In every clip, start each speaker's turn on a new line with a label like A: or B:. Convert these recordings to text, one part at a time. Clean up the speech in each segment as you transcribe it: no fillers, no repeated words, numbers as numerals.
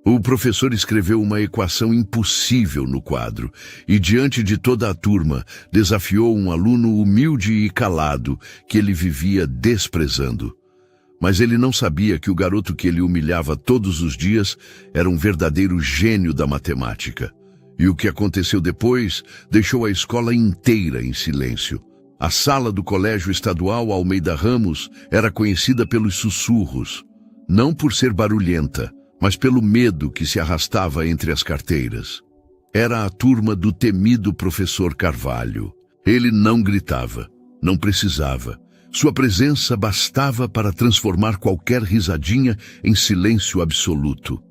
A: O professor escreveu uma equação impossível no quadro e, diante de toda a turma, desafiou um aluno humilde e calado que ele vivia desprezando. Mas ele não sabia que o garoto que ele humilhava todos os dias era um verdadeiro gênio da matemática. E o que aconteceu depois deixou a escola inteira em silêncio. A sala do Colégio Estadual Almeida Ramos era conhecida pelos sussurros, não por ser barulhenta, mas pelo medo que se arrastava entre as carteiras. Era a turma do temido professor Carvalho. Ele não gritava, não precisava. Sua presença bastava para transformar qualquer risadinha em silêncio absoluto.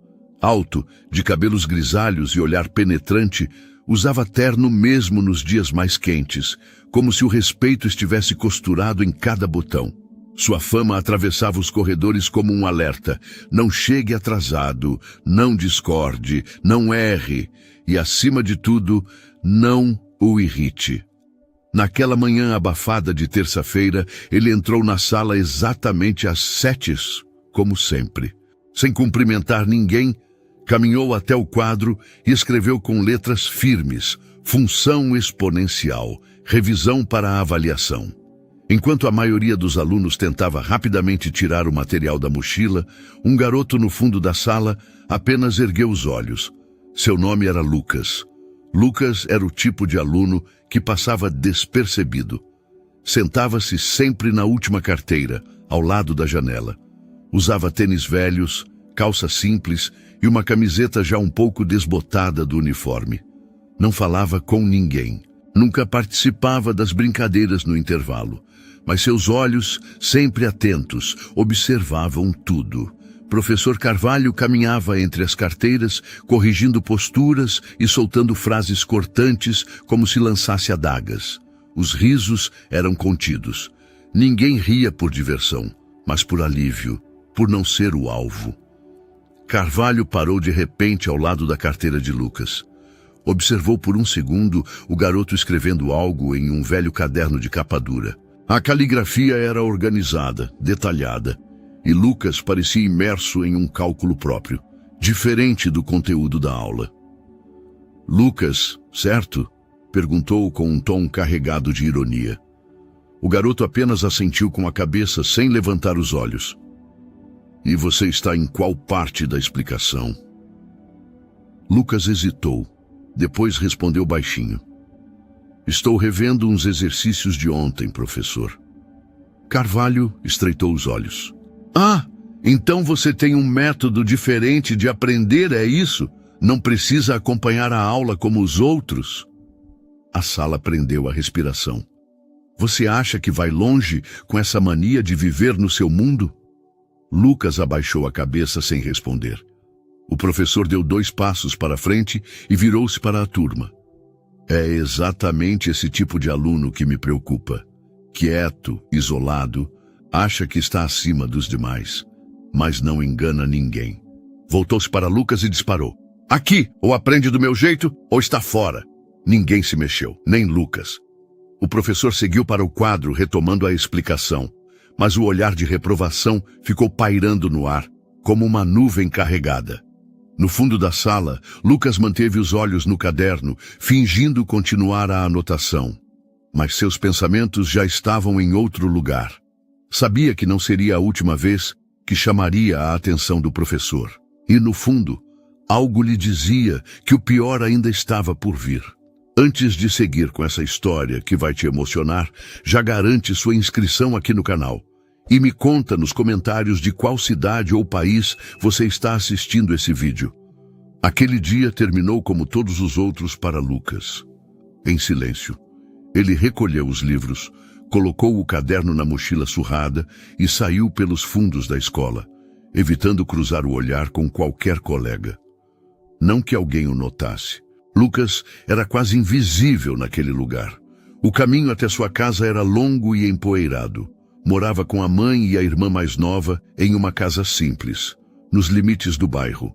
A: Alto, de cabelos grisalhos e olhar penetrante, usava terno mesmo nos dias mais quentes, como se o respeito estivesse costurado em cada botão. Sua fama atravessava os corredores como um alerta. Não chegue atrasado, não discorde, não erre e, acima de tudo, não o irrite. Naquela manhã abafada de terça-feira, ele entrou na sala exatamente às 7, como sempre. Sem cumprimentar ninguém, caminhou até o quadro e escreveu com letras firmes: função exponencial, revisão para a avaliação. Enquanto a maioria dos alunos tentava rapidamente tirar o material da mochila, um garoto no fundo da sala apenas ergueu os olhos. Seu nome era Lucas. Lucas era o tipo de aluno que passava despercebido. Sentava-se sempre na última carteira, ao lado da janela. Usava tênis velhos, calça simples e uma camiseta já um pouco desbotada do uniforme. Não falava com ninguém. Nunca participava das brincadeiras no intervalo. Mas seus olhos, sempre atentos, observavam tudo. Professor Carvalho caminhava entre as carteiras, corrigindo posturas e soltando frases cortantes como se lançasse adagas. Os risos eram contidos. Ninguém ria por diversão, mas por alívio, por não ser o alvo. Carvalho parou de repente ao lado da carteira de Lucas. Observou por um segundo o garoto escrevendo algo em um velho caderno de capa dura. A caligrafia era organizada, detalhada, e Lucas parecia imerso em um cálculo próprio, diferente do conteúdo da aula. Lucas, certo? Perguntou com um tom carregado de ironia. O garoto apenas assentiu com a cabeça sem levantar os olhos. E você está em qual parte da explicação? Lucas hesitou, depois respondeu baixinho. Estou revendo uns exercícios de ontem, professor. Carvalho estreitou os olhos. Ah, então você tem um método diferente de aprender, é isso? Não precisa acompanhar a aula como os outros? A sala prendeu a respiração. Você acha que vai longe com essa mania de viver no seu mundo? Lucas abaixou a cabeça sem responder. O professor deu 2 passos para frente e virou-se para a turma. É exatamente esse tipo de aluno que me preocupa. Quieto, isolado, acha que está acima dos demais, mas não engana ninguém. Voltou-se para Lucas e disparou. Aqui, ou aprende do meu jeito, ou está fora. Ninguém se mexeu, nem Lucas. O professor seguiu para o quadro, retomando a explicação, mas o olhar de reprovação ficou pairando no ar, como uma nuvem carregada. No fundo da sala, Lucas manteve os olhos no caderno, fingindo continuar a anotação. Mas seus pensamentos já estavam em outro lugar. Sabia que não seria a última vez que chamaria a atenção do professor. E, no fundo, algo lhe dizia que o pior ainda estava por vir. Antes de seguir com essa história que vai te emocionar, já garante sua inscrição aqui no canal. E me conta nos comentários de qual cidade ou país você está assistindo esse vídeo. Aquele dia terminou como todos os outros para Lucas. Em silêncio, ele recolheu os livros, colocou o caderno na mochila surrada e saiu pelos fundos da escola, evitando cruzar o olhar com qualquer colega. Não que alguém o notasse. Lucas era quase invisível naquele lugar. O caminho até sua casa era longo e empoeirado. Morava com a mãe e a irmã mais nova em uma casa simples, nos limites do bairro.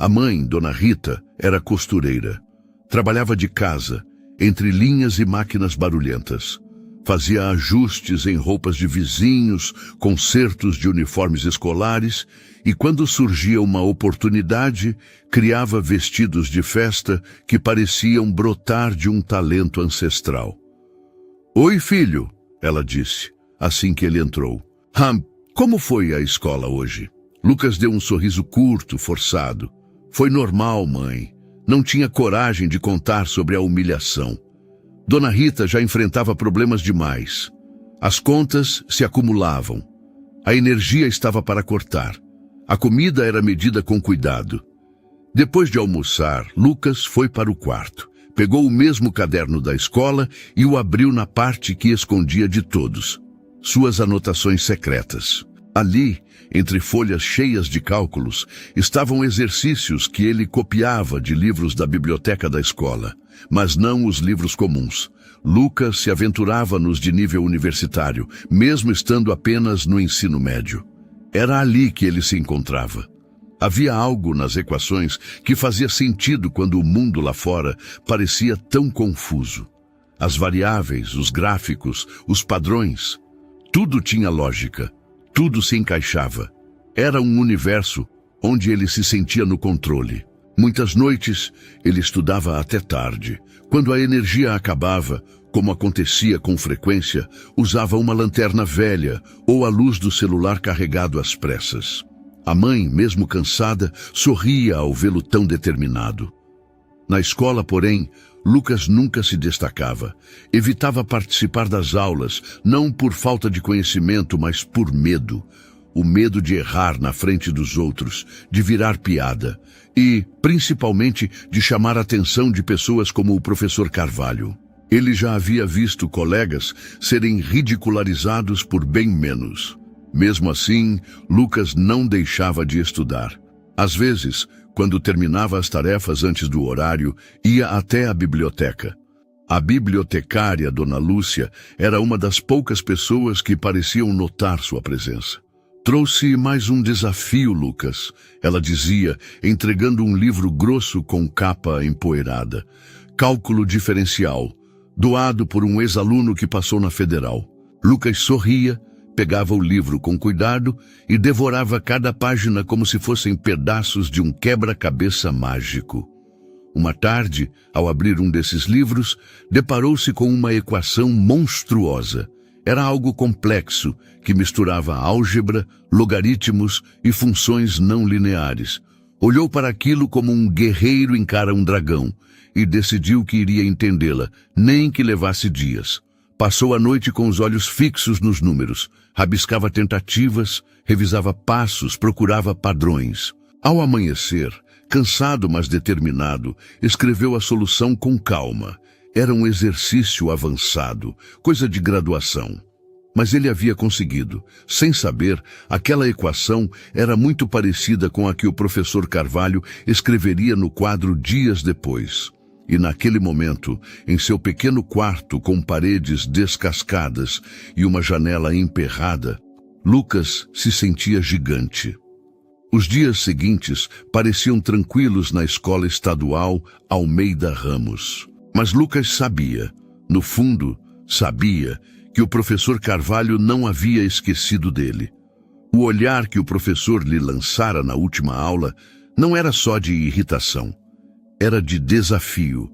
A: A mãe, Dona Rita, era costureira. Trabalhava de casa, entre linhas e máquinas barulhentas. Fazia ajustes em roupas de vizinhos, consertos de uniformes escolares e, quando surgia uma oportunidade, criava vestidos de festa que pareciam brotar de um talento ancestral. "Oi, filho", ela disse, assim que ele entrou. Como foi a escola hoje?" Lucas deu um sorriso curto, forçado. "Foi normal, mãe. Não tinha coragem de contar sobre a humilhação. Dona Rita já enfrentava problemas demais. As contas se acumulavam. A energia estava para cortar. A comida era medida com cuidado." Depois de almoçar, Lucas foi para o quarto. Pegou o mesmo caderno da escola e o abriu na parte que escondia de todos. Suas anotações secretas. Ali, entre folhas cheias de cálculos, estavam exercícios que ele copiava de livros da biblioteca da escola, mas não os livros comuns. Lucas se aventurava nos de nível universitário, mesmo estando apenas no ensino médio. Era ali que ele se encontrava. Havia algo nas equações que fazia sentido quando o mundo lá fora parecia tão confuso. As variáveis, os gráficos, os padrões, tudo tinha lógica. Tudo se encaixava. Era um universo onde ele se sentia no controle. Muitas noites, ele estudava até tarde. Quando a energia acabava, como acontecia com frequência, usava uma lanterna velha ou a luz do celular carregado às pressas. A mãe, mesmo cansada, sorria ao vê-lo tão determinado. Na escola, porém, Lucas nunca se destacava. Evitava participar das aulas, não por falta de conhecimento, mas por medo. O medo de errar na frente dos outros, de virar piada e, principalmente, de chamar a atenção de pessoas como o professor Carvalho. Ele já havia visto colegas serem ridicularizados por bem menos. Mesmo assim, Lucas não deixava de estudar. Às vezes, quando terminava as tarefas antes do horário, ia até a biblioteca. A bibliotecária, Dona Lúcia, era uma das poucas pessoas que pareciam notar sua presença. "Trouxe mais um desafio, Lucas", ela dizia, entregando um livro grosso com capa empoeirada. "Cálculo diferencial, doado por um ex-aluno que passou na Federal." Lucas sorria, pegava o livro com cuidado e devorava cada página como se fossem pedaços de um quebra-cabeça mágico. Uma tarde, ao abrir um desses livros, deparou-se com uma equação monstruosa. Era algo complexo, que misturava álgebra, logaritmos e funções não lineares. Olhou para aquilo como um guerreiro encara um dragão e decidiu que iria entendê-la, nem que levasse dias. Passou a noite com os olhos fixos nos números, rabiscava tentativas, revisava passos, procurava padrões. Ao amanhecer, cansado mas determinado, escreveu a solução com calma. Era um exercício avançado, coisa de graduação. Mas ele havia conseguido. Sem saber, aquela equação era muito parecida com a que o professor Carvalho escreveria no quadro dias depois. E naquele momento, em seu pequeno quarto com paredes descascadas e uma janela emperrada, Lucas se sentia gigante. Os dias seguintes pareciam tranquilos na escola estadual Almeida Ramos. Mas Lucas sabia, no fundo, sabia que o professor Carvalho não havia esquecido dele. O olhar que o professor lhe lançara na última aula não era só de irritação. Era de desafio,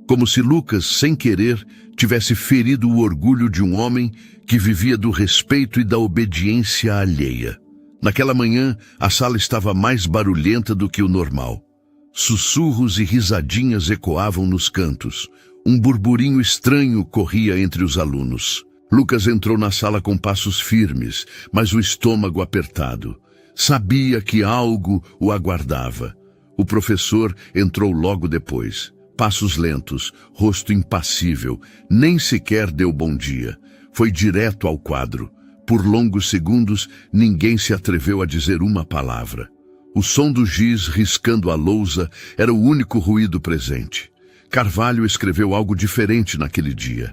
A: como se Lucas, sem querer, tivesse ferido o orgulho de um homem que vivia do respeito e da obediência alheia. Naquela manhã, a sala estava mais barulhenta do que o normal. Sussurros e risadinhas ecoavam nos cantos. Um burburinho estranho corria entre os alunos. Lucas entrou na sala com passos firmes, mas o estômago apertado. Sabia que algo o aguardava. O professor entrou logo depois. Passos lentos, rosto impassível, nem sequer deu bom dia. Foi direto ao quadro. Por longos segundos, ninguém se atreveu a dizer uma palavra. O som do giz riscando a lousa era o único ruído presente. Carvalho escreveu algo diferente naquele dia.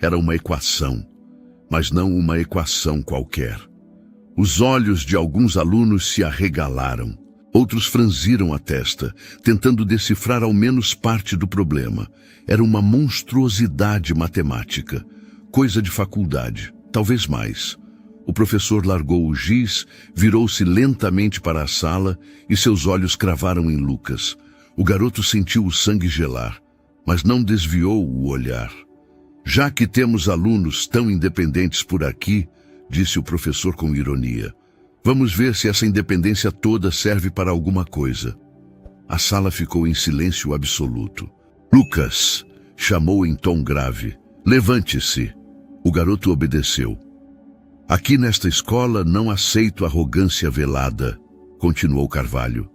A: Era uma equação, mas não uma equação qualquer. Os olhos de alguns alunos se arregalaram. Outros franziram a testa, tentando decifrar ao menos parte do problema. Era uma monstruosidade matemática. coisa de faculdade, talvez mais. O professor largou o giz, virou-se lentamente para a sala e seus olhos cravaram em Lucas. O garoto sentiu o sangue gelar, mas não desviou o olhar. Já que temos alunos tão independentes por aqui, disse o professor com ironia, vamos ver se essa independência toda serve para alguma coisa. A sala ficou em silêncio absoluto. Lucas, chamou em tom grave, levante-se. O garoto obedeceu. Aqui nesta escola não aceito arrogância velada, continuou Carvalho.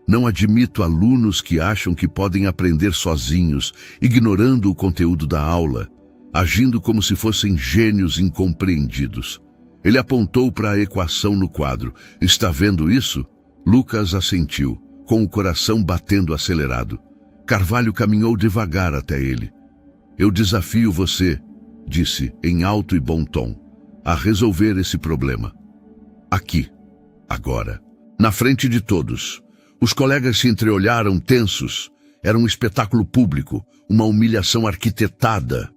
A: Não admito alunos que acham que podem aprender sozinhos, ignorando o conteúdo da aula, agindo como se fossem gênios incompreendidos. Ele apontou para a equação no quadro. Está vendo isso? Lucas assentiu, com o coração batendo acelerado. Carvalho caminhou devagar até ele. Eu desafio você, disse em alto e bom tom, a resolver esse problema. Aqui, agora, na frente de todos. Os colegas se entreolharam tensos. Era um espetáculo público, uma humilhação arquitetada.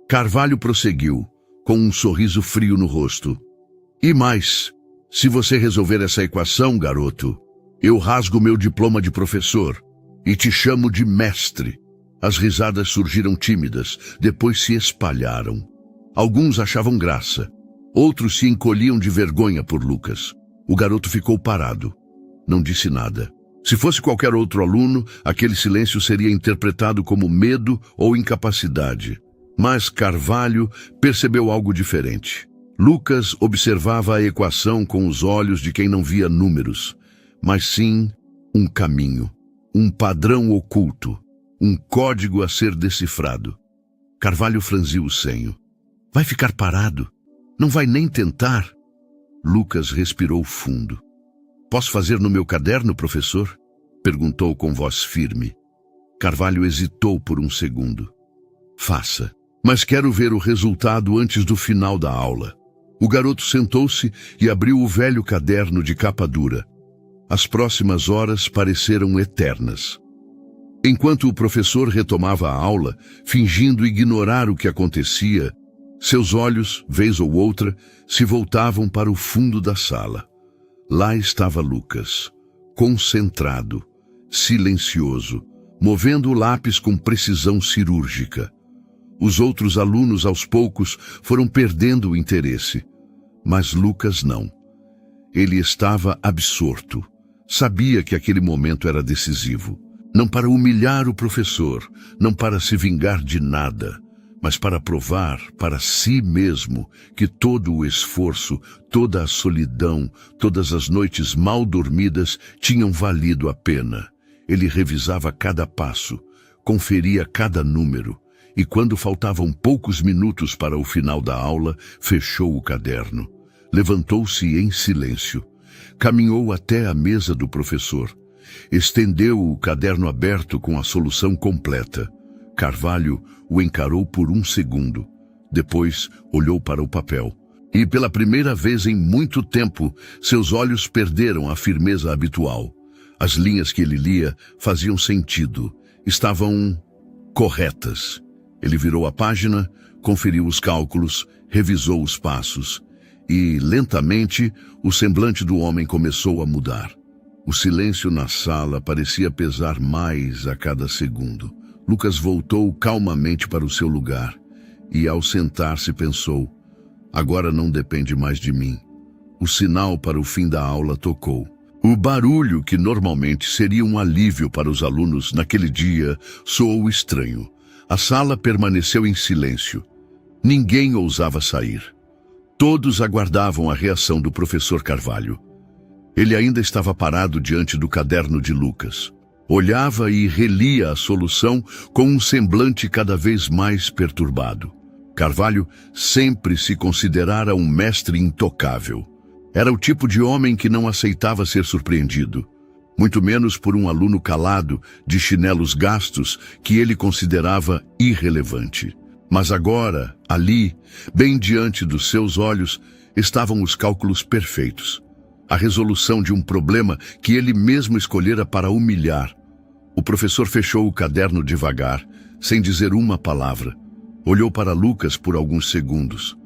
A: Carvalho prosseguiu, com um sorriso frio no rosto. E mais, se você resolver essa equação, garoto, eu rasgo meu diploma de professor e te chamo de mestre. As risadas surgiram tímidas, depois se espalharam. Alguns achavam graça, outros se encolhiam de vergonha por Lucas. O garoto ficou parado. Não disse nada. Se fosse qualquer outro aluno, aquele silêncio seria interpretado como medo ou incapacidade. Mas Carvalho percebeu algo diferente. Lucas observava a equação com os olhos de quem não via números, mas sim um caminho, um padrão oculto, um código a ser decifrado. Carvalho franziu o senho. Vai ficar parado? Não vai nem tentar? Lucas respirou fundo. Posso fazer no meu caderno, professor? Perguntou com voz firme. Carvalho hesitou por um segundo. Faça, mas quero ver o resultado antes do final da aula. O garoto sentou-se e abriu o velho caderno de capa dura. As próximas horas pareceram eternas. Enquanto o professor retomava a aula, fingindo ignorar o que acontecia, seus olhos, vez ou outra, se voltavam para o fundo da sala. Lá estava Lucas, concentrado, silencioso, movendo o lápis com precisão cirúrgica. Os outros alunos, aos poucos, foram perdendo o interesse. Mas Lucas não. Ele estava absorto. Sabia que aquele momento era decisivo. Não para humilhar o professor, não para se vingar de nada, mas para provar para si mesmo que todo o esforço, toda a solidão, todas as noites mal dormidas tinham valido a pena. Ele revisava cada passo, conferia cada número, e quando faltavam poucos minutos para o final da aula, fechou o caderno. Levantou-se em silêncio. Caminhou até a mesa do professor. Estendeu o caderno aberto com a solução completa. Carvalho o encarou por um segundo. Depois olhou para o papel. E pela primeira vez em muito tempo, seus olhos perderam a firmeza habitual. As linhas que ele lia faziam sentido. Estavam corretas. Ele virou a página, conferiu os cálculos, revisou os passos. E, lentamente, o semblante do homem começou a mudar. O silêncio na sala parecia pesar mais a cada segundo. Lucas voltou calmamente para o seu lugar e, ao sentar-se, pensou: agora não depende mais de mim. O sinal para o fim da aula tocou. O barulho, que normalmente seria um alívio para os alunos naquele dia, soou estranho. A sala permaneceu em silêncio. Ninguém ousava sair. Todos aguardavam a reação do professor Carvalho. Ele ainda estava parado diante do caderno de Lucas. Olhava e relia a solução com um semblante cada vez mais perturbado. Carvalho sempre se considerara um mestre intocável. Era o tipo de homem que não aceitava ser surpreendido, muito menos por um aluno calado, de chinelos gastos, que ele considerava irrelevante. Mas agora, ali, bem diante dos seus olhos, estavam os cálculos perfeitos. A resolução de um problema que ele mesmo escolhera para humilhar. O professor fechou o caderno devagar, sem dizer uma palavra. Olhou para Lucas por alguns segundos.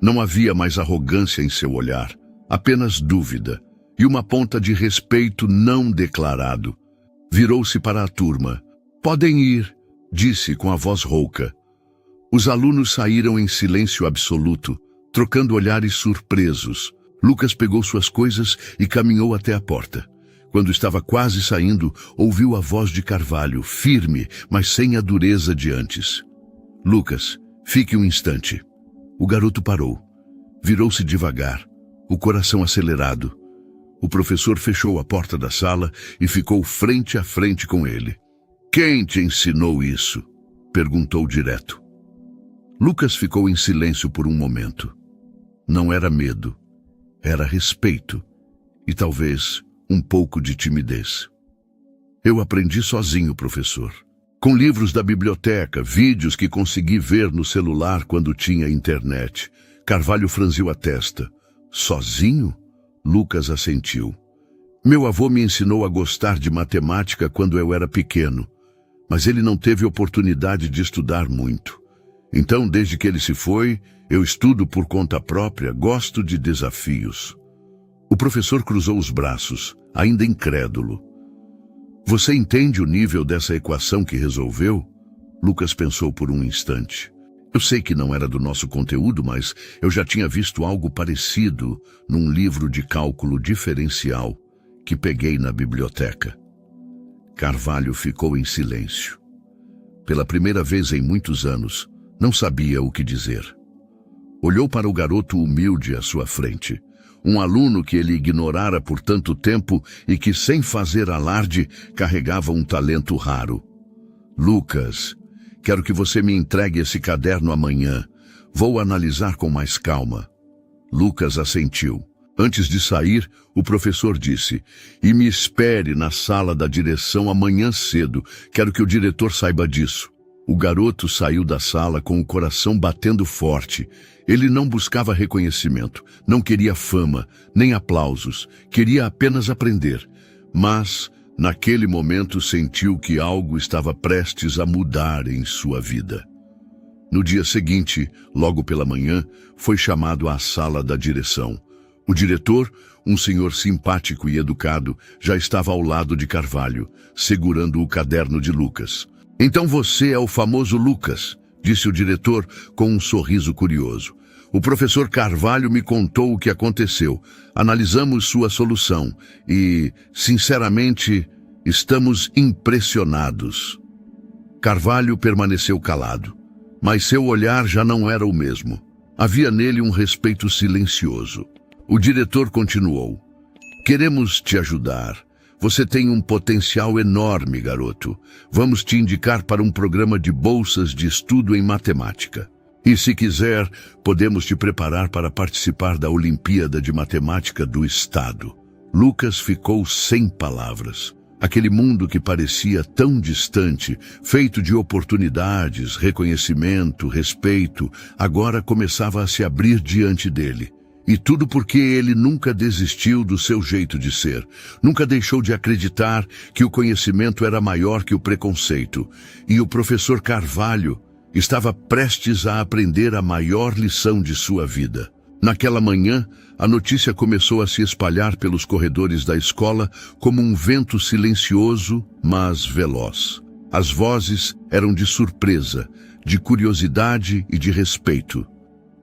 A: Não havia mais arrogância em seu olhar, apenas dúvida e uma ponta de respeito não declarado. Virou-se para a turma. "Podem ir", disse com a voz rouca. Os alunos saíram em silêncio absoluto, trocando olhares surpresos. Lucas pegou suas coisas e caminhou até a porta. Quando estava quase saindo, ouviu a voz de Carvalho, firme, mas sem a dureza de antes. "Lucas, fique um instante." O garoto parou. Virou-se devagar, o coração acelerado. O professor fechou a porta da sala e ficou frente a frente com ele. "Quem te ensinou isso?" perguntou direto. Lucas ficou em silêncio por um momento. Não era medo, era respeito e talvez um pouco de timidez. "Eu aprendi sozinho, professor. Com livros da biblioteca, vídeos que consegui ver no celular quando tinha internet." Carvalho franziu a testa. "Sozinho?" Lucas assentiu. "Meu avô me ensinou a gostar de matemática quando eu era pequeno, mas ele não teve oportunidade de estudar muito. Então, desde que ele se foi, eu estudo por conta própria, gosto de desafios." O professor cruzou os braços, ainda incrédulo. "Você entende o nível dessa equação que resolveu?" Lucas pensou por um instante. "Eu sei que não era do nosso conteúdo, mas eu já tinha visto algo parecido num livro de cálculo diferencial que peguei na biblioteca." Carvalho ficou em silêncio. Pela primeira vez em muitos anos, não sabia o que dizer. Olhou para o garoto humilde à sua frente. Um aluno que ele ignorara por tanto tempo e que, sem fazer alarde, carregava um talento raro. "Lucas, quero que você me entregue esse caderno amanhã. Vou analisar com mais calma." Lucas assentiu. Antes de sair, o professor disse: "E me espere na sala da direção amanhã cedo. Quero que o diretor saiba disso." O garoto saiu da sala com o coração batendo forte. Ele não buscava reconhecimento, não queria fama, nem aplausos, queria apenas aprender. Mas, naquele momento, sentiu que algo estava prestes a mudar em sua vida. No dia seguinte, logo pela manhã, foi chamado à sala da direção. O diretor, um senhor simpático e educado, já estava ao lado de Carvalho, segurando o caderno de Lucas. "Então você é o famoso Lucas", disse o diretor com um sorriso curioso. "O professor Carvalho me contou o que aconteceu. Analisamos sua solução e, sinceramente, estamos impressionados." Carvalho permaneceu calado, mas seu olhar já não era o mesmo. Havia nele um respeito silencioso. O diretor continuou: "Queremos te ajudar. Você tem um potencial enorme, garoto. Vamos te indicar para um programa de bolsas de estudo em matemática. E se quiser, podemos te preparar para participar da Olimpíada de Matemática do Estado." Lucas ficou sem palavras. Aquele mundo que parecia tão distante, feito de oportunidades, reconhecimento, respeito, agora começava a se abrir diante dele. E tudo porque ele nunca desistiu do seu jeito de ser, nunca deixou de acreditar que o conhecimento era maior que o preconceito. E o professor Carvalho estava prestes a aprender a maior lição de sua vida. Naquela manhã, a notícia começou a se espalhar pelos corredores da escola como um vento silencioso, mas veloz. As vozes eram de surpresa, de curiosidade e de respeito.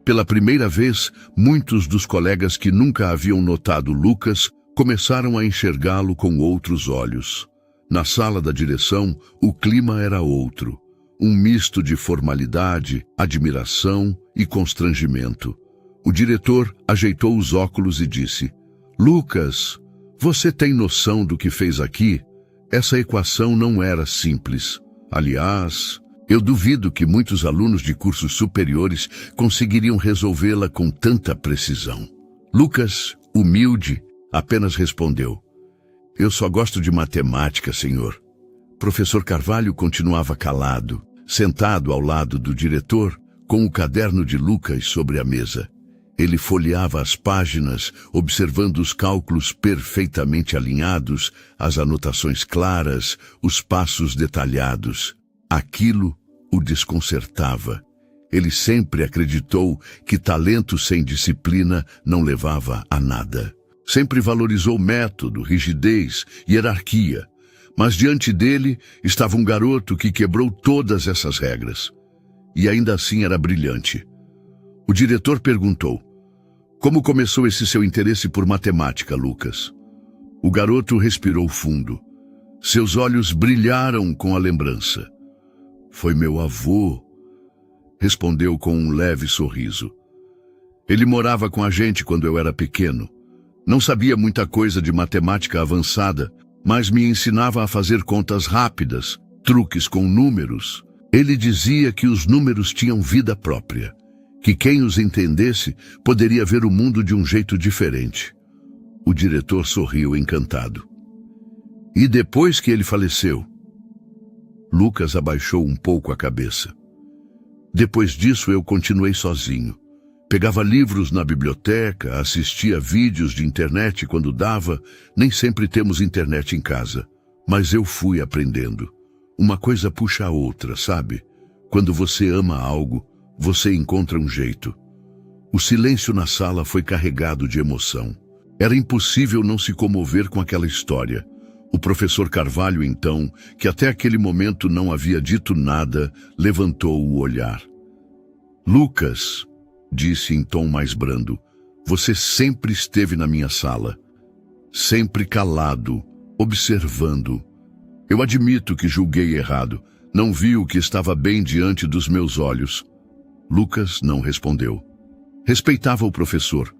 A: Pela primeira vez, muitos dos colegas que nunca haviam notado Lucas começaram a enxergá-lo com outros olhos. Na sala da direção, o clima era outro. Um misto de formalidade, admiração e constrangimento. O diretor ajeitou os óculos e disse: "Lucas, você tem noção do que fez aqui? Essa equação não era simples. Aliás, eu duvido que muitos alunos de cursos superiores conseguiriam resolvê-la com tanta precisão." Lucas, humilde, apenas respondeu: "Eu só gosto de matemática, senhor." Professor Carvalho continuava calado, sentado ao lado do diretor, com o caderno de Lucas sobre a mesa. Ele folheava as páginas, observando os cálculos perfeitamente alinhados, as anotações claras, os passos detalhados. Aquilo o desconcertava. Ele sempre acreditou que talento sem disciplina não levava a nada. Sempre valorizou método, rigidez, hierarquia. Mas diante dele estava um garoto que quebrou todas essas regras. E ainda assim era brilhante. O diretor perguntou: "Como começou esse seu interesse por matemática, Lucas?" O garoto respirou fundo. Seus olhos brilharam com a lembrança. "Foi meu avô", respondeu com um leve sorriso. "Ele morava com a gente quando eu era pequeno. Não sabia muita coisa de matemática avançada, mas me ensinava a fazer contas rápidas, truques com números. Ele dizia que os números tinham vida própria, que quem os entendesse poderia ver o mundo de um jeito diferente." O diretor sorriu encantado. "E depois que ele faleceu?" Lucas abaixou um pouco a cabeça. "Depois disso eu continuei sozinho. Pegava livros na biblioteca, assistia vídeos de internet quando dava. Nem sempre temos internet em casa, mas eu fui aprendendo. Uma coisa puxa a outra, sabe? Quando você ama algo, você encontra um jeito." O silêncio na sala foi carregado de emoção. Era impossível não se comover com aquela história. O professor Carvalho, então, que até aquele momento não havia dito nada, levantou o olhar. "Lucas", disse em tom mais brando, "você sempre esteve na minha sala. Sempre calado, observando. Eu admito que julguei errado. Não vi o que estava bem diante dos meus olhos." Lucas não respondeu. Respeitava o professor,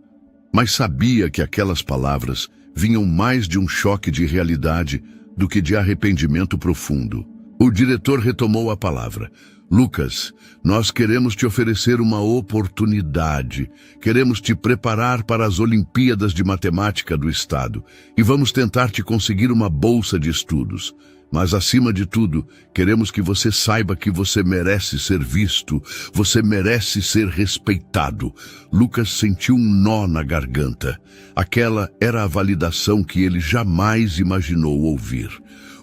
A: mas sabia que aquelas palavras vinham mais de um choque de realidade do que de arrependimento profundo. O diretor retomou a palavra. "Lucas, nós queremos te oferecer uma oportunidade. Queremos te preparar para as Olimpíadas de Matemática do Estado e vamos tentar te conseguir uma bolsa de estudos. Mas, acima de tudo, queremos que você saiba que você merece ser visto, você merece ser respeitado." Lucas sentiu um nó na garganta. Aquela era a validação que ele jamais imaginou ouvir.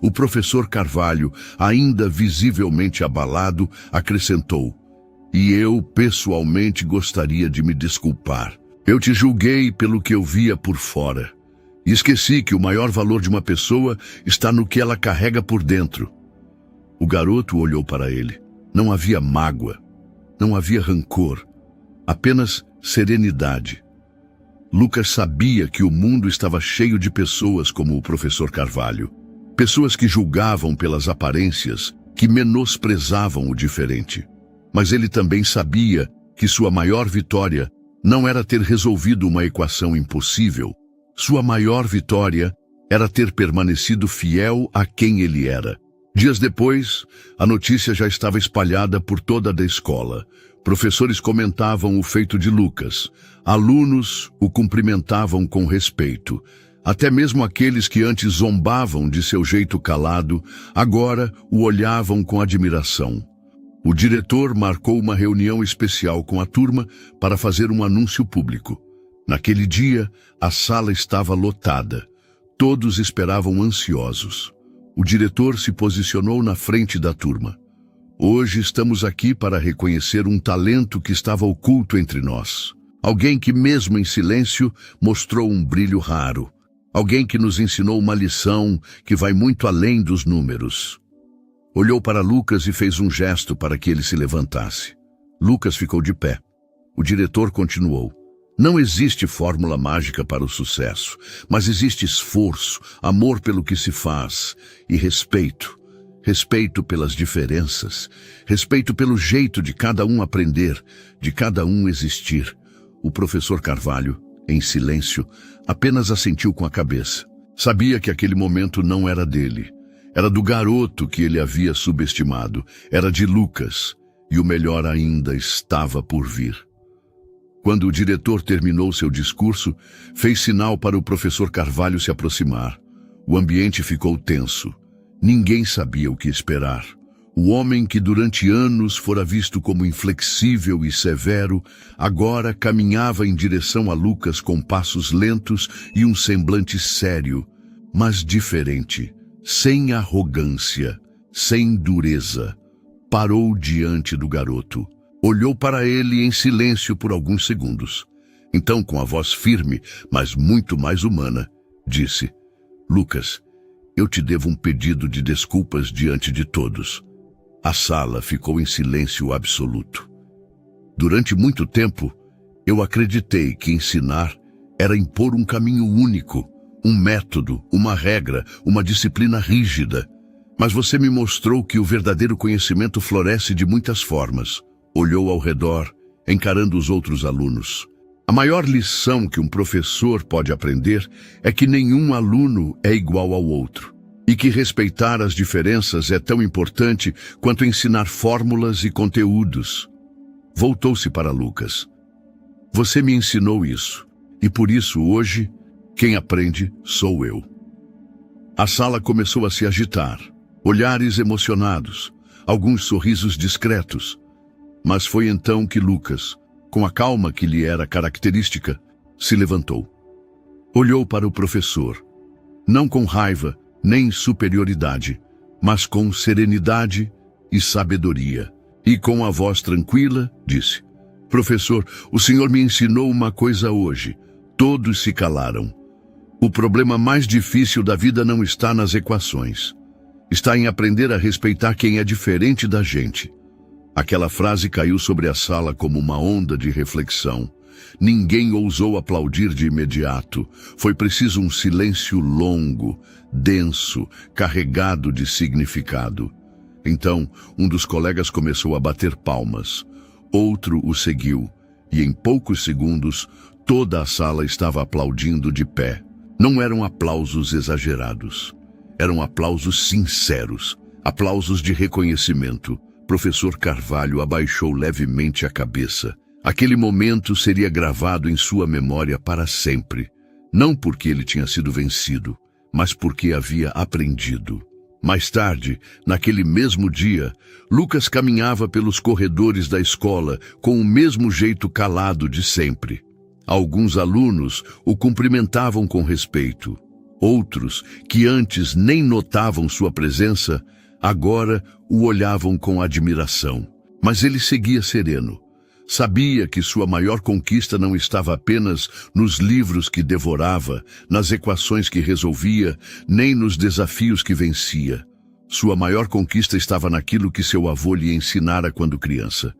A: O professor Carvalho, ainda visivelmente abalado, acrescentou: "E eu, pessoalmente, gostaria de me desculpar. Eu te julguei pelo que eu via por fora. E esqueci que o maior valor de uma pessoa está no que ela carrega por dentro." O garoto olhou para ele. Não havia mágoa, não havia rancor, apenas serenidade. Lucas sabia que o mundo estava cheio de pessoas como o professor Carvalho. Pessoas que julgavam pelas aparências, que menosprezavam o diferente. Mas ele também sabia que sua maior vitória não era ter resolvido uma equação impossível. Sua maior vitória era ter permanecido fiel a quem ele era. Dias depois, a notícia já estava espalhada por toda a escola. Professores comentavam o feito de Lucas. Alunos o cumprimentavam com respeito. Até mesmo aqueles que antes zombavam de seu jeito calado, agora o olhavam com admiração. O diretor marcou uma reunião especial com a turma para fazer um anúncio público. Naquele dia, a sala estava lotada. Todos esperavam ansiosos. O diretor se posicionou na frente da turma. "Hoje estamos aqui para reconhecer um talento que estava oculto entre nós. Alguém que, mesmo em silêncio, mostrou um brilho raro. Alguém que nos ensinou uma lição que vai muito além dos números." Olhou para Lucas e fez um gesto para que ele se levantasse. Lucas ficou de pé. O diretor continuou: "Não existe fórmula mágica para o sucesso, mas existe esforço, amor pelo que se faz e respeito. Respeito pelas diferenças, respeito pelo jeito de cada um aprender, de cada um existir." O professor Carvalho, em silêncio, apenas assentiu com a cabeça. Sabia que aquele momento não era dele. Era do garoto que ele havia subestimado. Era de Lucas. E o melhor ainda estava por vir. Quando o diretor terminou seu discurso, fez sinal para o professor Carvalho se aproximar. O ambiente ficou tenso. Ninguém sabia o que esperar. O homem que durante anos fora visto como inflexível e severo, agora caminhava em direção a Lucas com passos lentos e um semblante sério, mas diferente, sem arrogância, sem dureza. Parou diante do garoto. Olhou para ele em silêncio por alguns segundos. Então, com a voz firme, mas muito mais humana, disse: Lucas, eu te devo um pedido de desculpas diante de todos. A sala ficou em silêncio absoluto. Durante muito tempo, eu acreditei que ensinar era impor um caminho único, um método, uma regra, uma disciplina rígida. Mas você me mostrou que o verdadeiro conhecimento floresce de muitas formas. Olhou ao redor, encarando os outros alunos. A maior lição que um professor pode aprender é que nenhum aluno é igual ao outro, e que respeitar as diferenças é tão importante quanto ensinar fórmulas e conteúdos. Voltou-se para Lucas. Você me ensinou isso, e por isso hoje, quem aprende sou eu. A sala começou a se agitar, olhares emocionados, alguns sorrisos discretos. Mas foi então que Lucas, com a calma que lhe era característica, se levantou. Olhou para o professor, não com raiva nem superioridade, mas com serenidade e sabedoria. E com a voz tranquila, disse: Professor, o senhor me ensinou uma coisa hoje. Todos se calaram. O problema mais difícil da vida não está nas equações. Está em aprender a respeitar quem é diferente da gente. Aquela frase caiu sobre a sala como uma onda de reflexão. Ninguém ousou aplaudir de imediato. Foi preciso um silêncio longo, denso, carregado de significado. Então, um dos colegas começou a bater palmas. Outro o seguiu, e em poucos segundos, toda a sala estava aplaudindo de pé. Não eram aplausos exagerados. Eram aplausos sinceros, aplausos de reconhecimento. Professor Carvalho abaixou levemente a cabeça. Aquele momento seria gravado em sua memória para sempre. Não porque ele tinha sido vencido, mas porque havia aprendido. Mais tarde, naquele mesmo dia, Lucas caminhava pelos corredores da escola com o mesmo jeito calado de sempre. Alguns alunos o cumprimentavam com respeito. Outros, que antes nem notavam sua presença, agora o olhavam com admiração. Mas ele seguia sereno. Sabia que sua maior conquista não estava apenas nos livros que devorava, nas equações que resolvia, nem nos desafios que vencia. Sua maior conquista estava naquilo que seu avô lhe ensinara quando criança.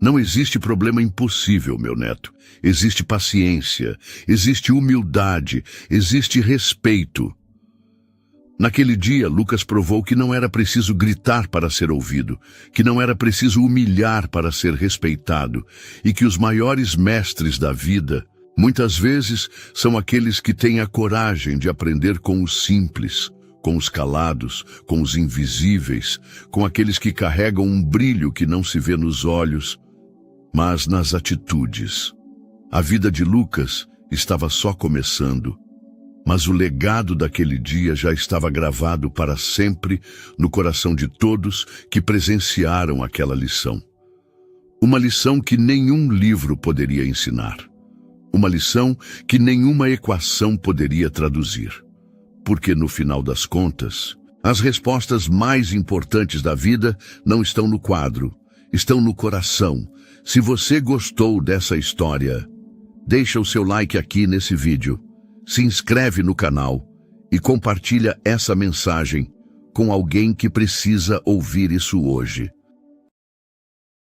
A: Não existe problema impossível, meu neto. Existe paciência, existe humildade, existe respeito. Naquele dia, Lucas provou que não era preciso gritar para ser ouvido, que não era preciso humilhar para ser respeitado, e que os maiores mestres da vida, muitas vezes, são aqueles que têm a coragem de aprender com os simples, com os calados, com os invisíveis, com aqueles que carregam um brilho que não se vê nos olhos, mas nas atitudes. A vida de Lucas estava só começando, mas o legado daquele dia já estava gravado para sempre no coração de todos que presenciaram aquela lição. Uma lição que nenhum livro poderia ensinar. Uma lição que nenhuma equação poderia traduzir. Porque, no final das contas, as respostas mais importantes da vida não estão no quadro, estão no coração. Se você gostou dessa história, deixa o seu like aqui nesse vídeo. Se inscreve no canal e compartilha essa mensagem com alguém que precisa ouvir isso hoje.